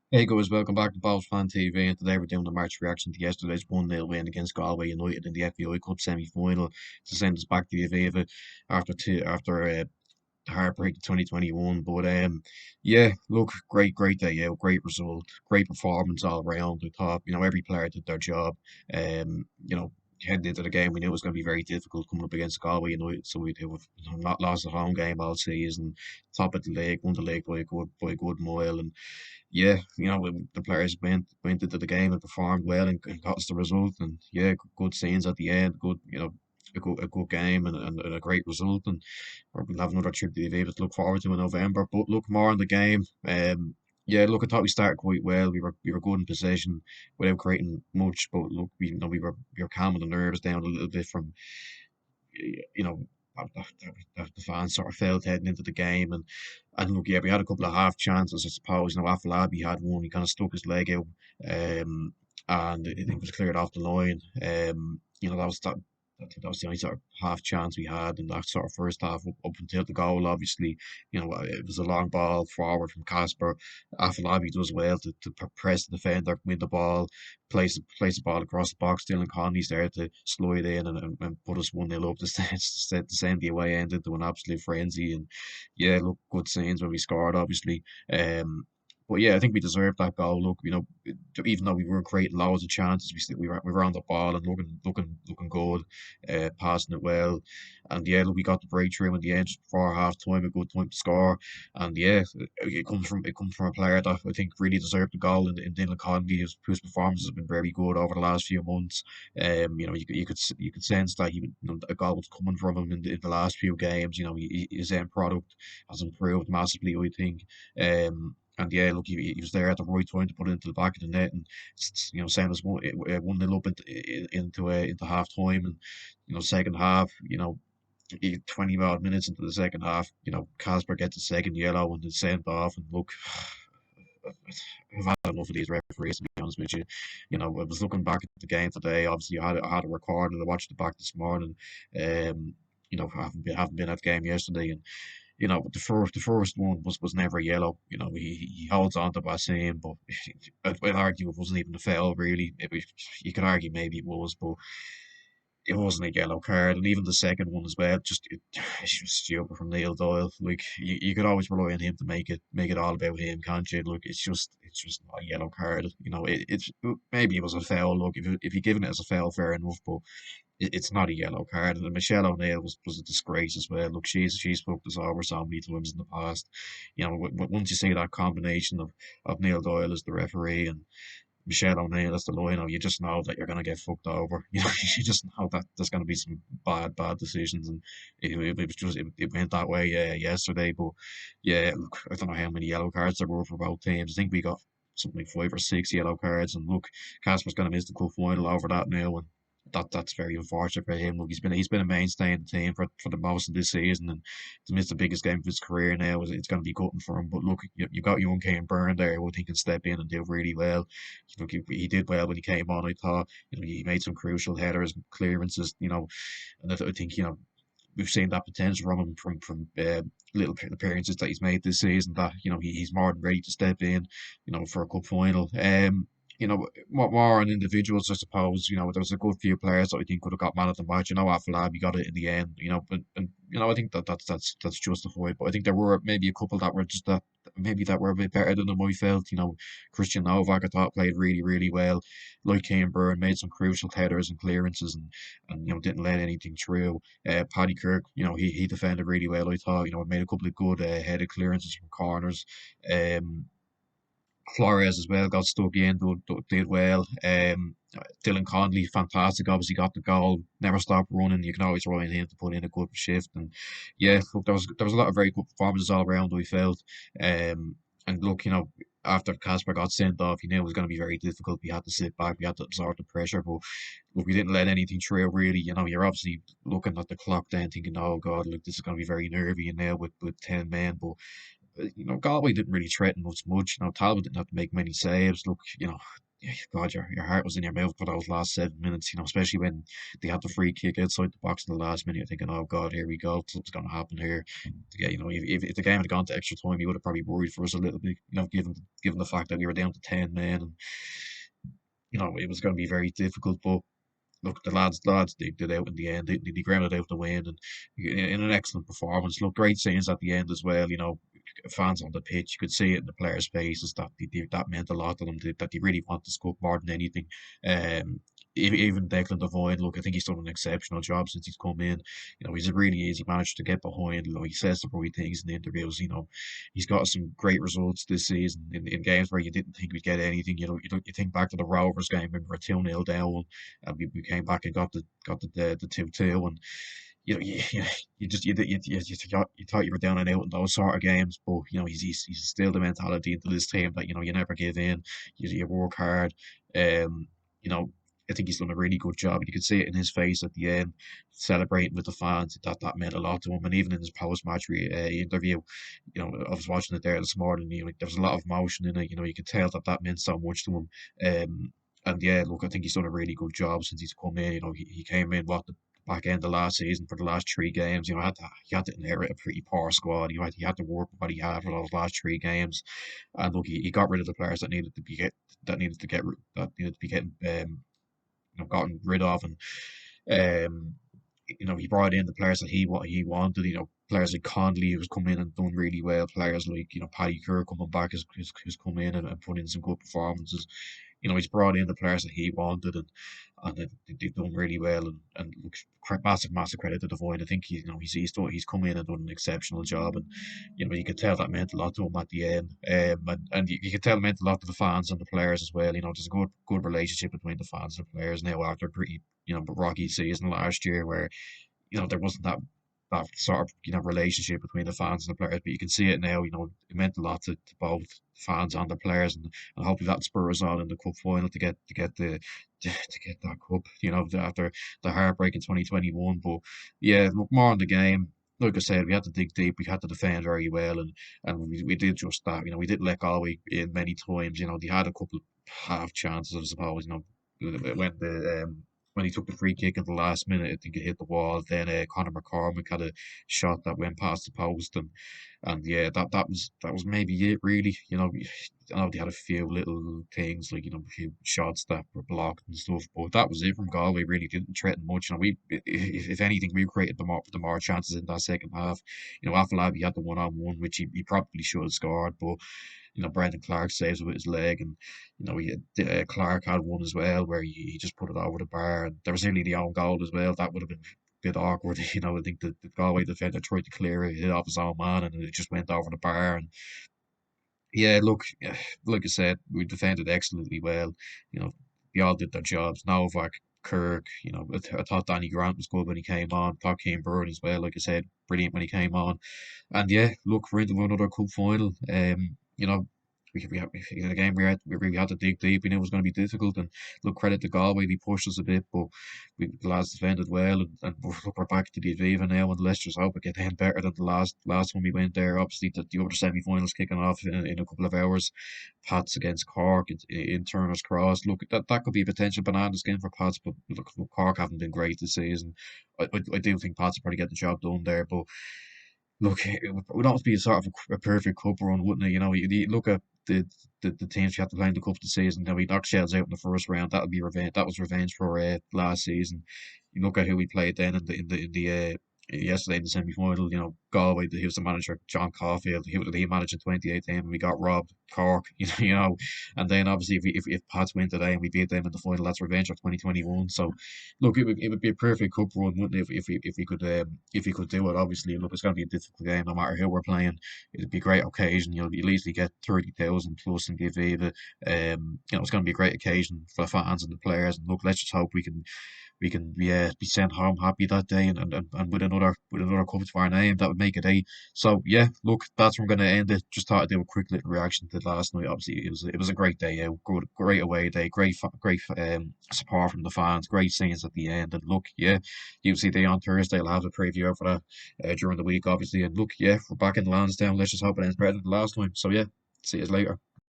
Hey guys, welcome back to Bob's Fan TV, and today we're doing the match reaction to yesterday's 1-0 win against Galway United in the FAI Cup semi-final to send us back to the Aviva after the heartbreak of 2021. But yeah, look, great day out, great result, great performance all around. I thought every player did their job. Heading into the game, we knew it was going to be very difficult coming up against Galway United, so we've not lost a home game all season. Top of the league, won the league by a good mile, and yeah, the players went into the game and performed well and got us the result. And yeah, good scenes at the end. Good, a good game and a great result. And we'll have another trip to the Aviva to look forward to in November. But look more on the game. Yeah, look, I thought we started quite well. We were good in possession without creating much. But look, we were calming the nerves down a little bit from you know, the fans sort of felt heading into the game. And look, yeah, we had a couple of half chances, I suppose. Afalabi had one, he kind of stuck his leg out, and it was cleared off the line. I think that was the only sort of half chance we had in that sort of first half up until the goal. Obviously, it was a long ball forward from Casper. Afalabi does well to press the defender, win the ball, place the ball across the box. Dylan Conley's there to slide in and put us 1-0 up to send the away end into an absolute frenzy. And yeah, look, good scenes when we scored, obviously. But yeah, I think we deserved that goal. Look, even though we weren't creating loads of chances, we were on the ball and looking good, passing it well. And yeah, look, we got the breakthrough in the end just before half time, a good time to score. And yeah, it comes from a player that I think really deserved the goal in Dylan Conley, whose performances have been very good over the last few months. You could sense that a goal was coming from him in the last few games. His end product has improved massively, I think. And yeah, look, he was there at the right time to put it into the back of the net, and send us 1-0 up into half time. And second half, 20 odd minutes into the second half, Casper gets a second yellow and is sent off. And look, I've had enough of these referees, to be honest with you. I was looking back at the game today. Obviously, I had it recorded. I watched it back this morning. Um, I haven't been at the game yesterday, and the first one was never yellow. He holds on to Bassine, but I'd argue it wasn't even a foul, really. You could argue maybe it was, but it wasn't a yellow card. And even the second one as well, it's just stupid from Neil Doyle. Like, you could always rely on him to make it all about him, can't you? Look, it's just not a yellow card. It's maybe it was a foul. Look, if you given it as a foul, fair enough, but it's not a yellow card. And Michelle O'Neill was a disgrace as well. Look, she's fucked us over so many times in the past. Once you see that combination of Neil Doyle as the referee and Michelle O'Neill as the liner, you just know that you're going to get fucked over. You just know that there's going to be some bad decisions, and it was just it went that way yesterday. But yeah, look, I don't know how many yellow cards there were for both teams. I think we got something like 5 or 6 yellow cards, and look, Casper's going to miss the cup final over that now, and that's very unfortunate for him. Look, he's been a mainstay in the team for the most of this season, and to miss the biggest game of his career now, it's going to be gutting for him. But look, you got young Kane Byrne there, who I think can step in and do really well. Look, he did well when he came on. I thought he made some crucial headers, clearances. And I think we've seen that potential from him from little appearances that he's made this season. That he's more than ready to step in. For a cup final. What more on individuals, I suppose. There was a good few players that I think could have got man of the match. Afalab, got it in the end. But I think that's justified. But I think there were maybe a couple that were just that maybe that were a bit better than them. I felt. Christian Novak, I thought, played really really well. Like Kane Byrne, made some crucial headers and clearances, and didn't let anything through. Paddy Kirk, he defended really well. I thought, made a couple of good headed clearances from corners. Um, Flores as well got stuck in, did well. Dylan Conley, fantastic. Obviously got the goal. Never stopped running. You can always rely on him to put in a good shift. And yeah, look, there was a lot of very good performances all around. We felt. And look, after Casper got sent off, you knew it was going to be very difficult. We had to sit back. We had to absorb the pressure. But look, we didn't let anything through. Really, you're obviously looking at the clock then, thinking, "Oh God, look, this is going to be very nervy." And now with 10 men, but Galway didn't really threaten us much. Talbot didn't have to make many saves. Look, yeah, God, your heart was in your mouth for those last 7 minutes, especially when they had the free kick outside the box in the last minute. You're thinking, oh God, here we go, something's going to happen here. To get, if the game had gone to extra time, you would have probably worried for us a little bit, given the fact that we were down to 10 men, and it was going to be very difficult. But look, the lads digged it out in the end. They grounded out the win, and in an excellent performance. Look, great scenes at the end as well. Fans on the pitch, you could see it in the players' faces that that meant a lot to them. That they really want to score more than anything. Um, even Declan Devine, look, I think he's done an exceptional job since he's come in. He's a really easy manager to get behind. He says the right things in the interviews. He's got some great results this season in games where you didn't think we'd get anything. You think back to the Rovers game when we were 2-0 down, and we came back and got the 2-2, and you thought you were down and out in those sort of games, but he's still the mentality into this team that you never give in, you work hard. um you know I think he's done a really good job. You could see it in his face at the end, celebrating with the fans. That meant a lot to him, and even in his post-match interview, I was watching it there this morning. There was a lot of emotion in it. You could tell that meant so much to him. And yeah, look, I think he's done a really good job since he's come in. He came in the back end of last season for the last 3 games. He had to inherit a pretty poor squad. He had to work with what he had for those last 3 games. And look, he got rid of the players that needed to get that needed to be getting gotten rid of, and um, he brought in the players that he wanted. Players like Conley, who's come in and done really well. Players like Paddy Kerr coming back has come in and put in some good performances. He's brought in the players that he wanted, and they've done really well. And look, massive credit to Devine. I think he's come in and done an exceptional job, and you could tell that meant a lot to him at the end. And you could tell it meant a lot to the fans and the players as well. There's a good relationship between the fans and the players now after a pretty rocky season last year, where there wasn't that sort of relationship between the fans and the players, but you can see it now. It meant a lot to both fans and the players, and hopefully that spurs on in the cup final to get that cup. After the heartbreak in 2021. But yeah, look, more on the game. Like I said, we had to dig deep. We had to defend very well, and we did just that. We did let Galway in many times. They had a couple of half chances, I suppose. When he took the free kick at the last minute, I think it hit the wall. Then Conor McCormick had a shot that went past the post, and yeah, that was maybe it really. I know they had a few little things like a few shots that were blocked and stuff, but that was it from Galway. Really didn't threaten much. We, if anything, we created the more chances in that second half. Afolabi had the 1-on-1, which he probably should have scored, but Brendan Clark saves it with his leg, and Clark had one as well where he just put it over the bar, and there was nearly the own goal as well. That would have been a bit awkward. I think the Galway defender tried to clear it, hit off his own man, and it just went over the bar. And yeah, look, like I said, we defended excellently well. You know, they all did their jobs. Novak, Kirk, I thought Danny Grant was good when he came on. Thought Kane Byrne as well, like I said, brilliant when he came on. And yeah, look, we're into another cup final. In the game we had to dig deep. We knew it was going to be difficult, and look, credit to Galway, they pushed us a bit, but the lads defended well, and we're back to the Aviva now, and let's just hope it get better than the last one we went there. Obviously, the other semi-finals kicking off in a couple of hours. Pats against Cork in Turner's Cross. Look, that could be a potential banana skin for Pats, but look, Cork haven't been great this season. I do think Pats will probably get the job done there, but look, it would almost be a sort of a perfect cup run, wouldn't it? You look at the teams you have to play in the cup this season. Now we knocked Shells out in the first round. That would be revenge. That was revenge for last season. You look at who we played then in the yesterday in the semi final. Galway. He was the manager, John Caulfield. He managed in 2018, and we got robbed. Cork, and then obviously if Pats win today and we beat them in the final, that's revenge of 2021. So look, it would be a perfect cup run, wouldn't it, if we could do it. Obviously, look, it's going to be a difficult game no matter who we're playing. It'd be a great occasion. You'll easily get 30,000 plus in the Aviva. It's going to be a great occasion for the fans and the players. And look, let's just hope we can be sent home happy that day, and with another cup to our name. That would make it eight. So yeah, look, that's where I'm going to end it. Just thought I'd do a quick little reaction to last night. Obviously, it was a great day out, great away day, great support from the fans, great scenes at the end. And look, yeah, you'll see day on Thursday. I'll have a preview for that during the week, obviously. And look, yeah, we're back in Lansdowne. Let's just hope it ends better than the last time. So yeah, see you later.